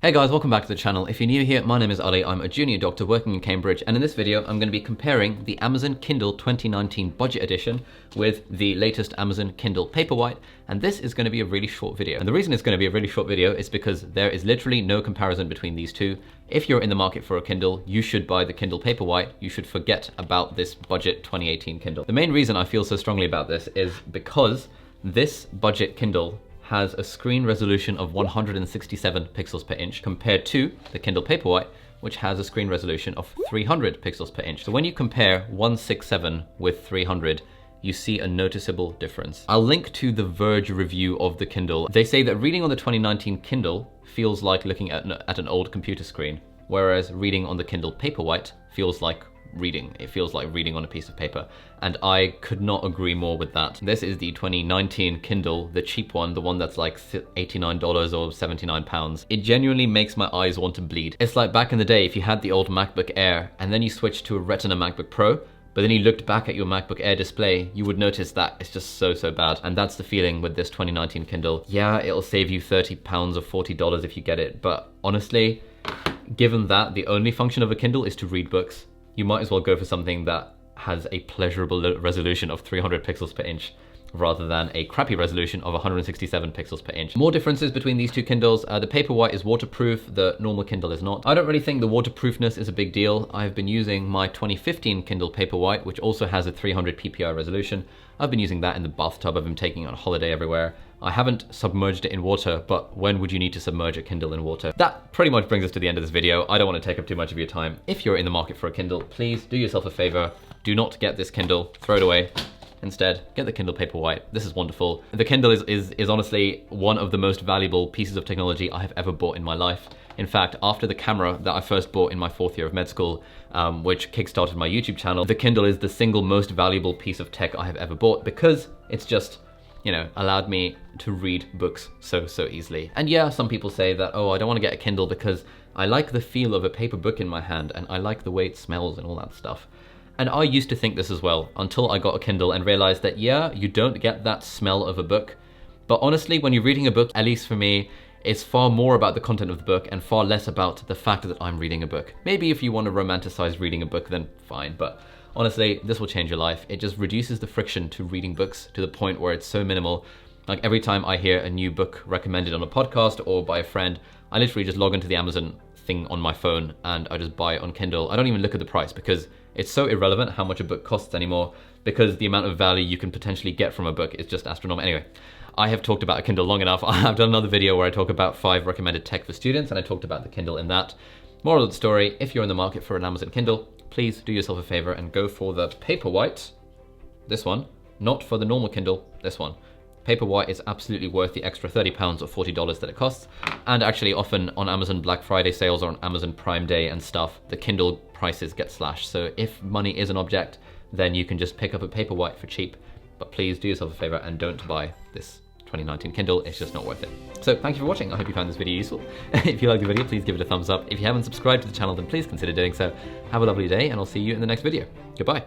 Hey guys, welcome back to the channel. If you're new here, my name is Ali. I'm a junior doctor working in Cambridge, and in this video I'm going to be comparing the Amazon Kindle 2019 budget edition with the latest Amazon Kindle Paperwhite, and this is going to be a really short video. And the reason it's going to be a really short video is because there is literally no comparison between these two. If you're in the market for a Kindle, you should buy the Kindle Paperwhite. You should forget about this budget 2018 Kindle. The main reason I feel so strongly about this is because this budget Kindle has a screen resolution of 167 pixels per inch compared to the Kindle Paperwhite, which has a screen resolution of 300 pixels per inch. So when you compare 167 with 300, you see a noticeable difference. I'll link to the Verge review of the Kindle. They say that reading on the 2019 Kindle feels like looking at an old computer screen, whereas reading on the Kindle Paperwhite feels like reading. It feels like reading on a piece of paper, and I could not agree more with that. This is the 2019 Kindle, the cheap one, the one that's like $89 or 79 pounds. It genuinely makes my eyes want to bleed. It's like back in the day if you had the old MacBook Air and then you switched to a Retina MacBook Pro, but then you looked back at your MacBook Air display, you would notice that it's just so bad. And that's the feeling with this 2019 Kindle. Yeah, it'll save you 30 pounds or $40 if you get it, but honestly, given that the only function of a Kindle is to read books, you might as well go for something that has a pleasurable resolution of 300 pixels per inch rather than a crappy resolution of 167 pixels per inch. More differences between these two Kindles. The Paperwhite is waterproof, the normal Kindle is not. I don't really think the waterproofness is a big deal. I've been using my 2015 Kindle Paperwhite, which also has a 300 ppi resolution. I've been using that in the bathtub. I've been taking it on holiday everywhere. I haven't submerged it in water, but when would you need to submerge a Kindle in water? That pretty much brings us to the end of this video. I don't want to take up too much of your time. If you're in the market for a Kindle, please do yourself a favor. Do not get this Kindle, throw it away. Instead, get the Kindle Paperwhite. This is wonderful. The Kindle is honestly one of the most valuable pieces of technology I have ever bought in my life. In fact, after the camera that I first bought in my 4th year of med school, which kickstarted my YouTube channel, the Kindle is the single most valuable piece of tech I have ever bought because it's just, you know, allowed me to read books so easily. And yeah, some people say that, oh, I don't want to get a Kindle because I like the feel of a paper book in my hand and I like the way it smells and all that stuff. And I used to think this as well until I got a Kindle and realized that, yeah, you don't get that smell of a book. But honestly, when you're reading a book, at least for me, it's far more about the content of the book and far less about the fact that I'm reading a book. Maybe if you want to romanticize reading a book, then fine. But honestly, this will change your life. It just reduces the friction to reading books to the point where it's so minimal. Like every time I hear a new book recommended on a podcast or by a friend, I literally just log into the Amazon thing on my phone and I just buy it on Kindle. I don't even look at the price because it's so irrelevant how much a book costs anymore, because the amount of value you can potentially get from a book is just astronomical. Anyway, I have talked about a Kindle long enough. I've done another video where I talk about 5 recommended tech for students, and I talked about the Kindle in that. Moral of the story, if you're in the market for an Amazon Kindle, please do yourself a favor and go for the Paperwhite, this one, not for the normal Kindle, this one. Paperwhite is absolutely worth the extra 30 pounds or $40 that it costs. And actually often on Amazon Black Friday sales or on Amazon Prime Day and stuff, the Kindle prices get slashed. So if money is an object, then you can just pick up a Paperwhite for cheap. But please do yourself a favor and don't buy this 2019 Kindle. It's just not worth it. So thank you for watching. I hope you found this video useful. If you liked the video, please give it a thumbs up. If you haven't subscribed to the channel, then please consider doing so. Have a lovely day and I'll see you in the next video. Goodbye.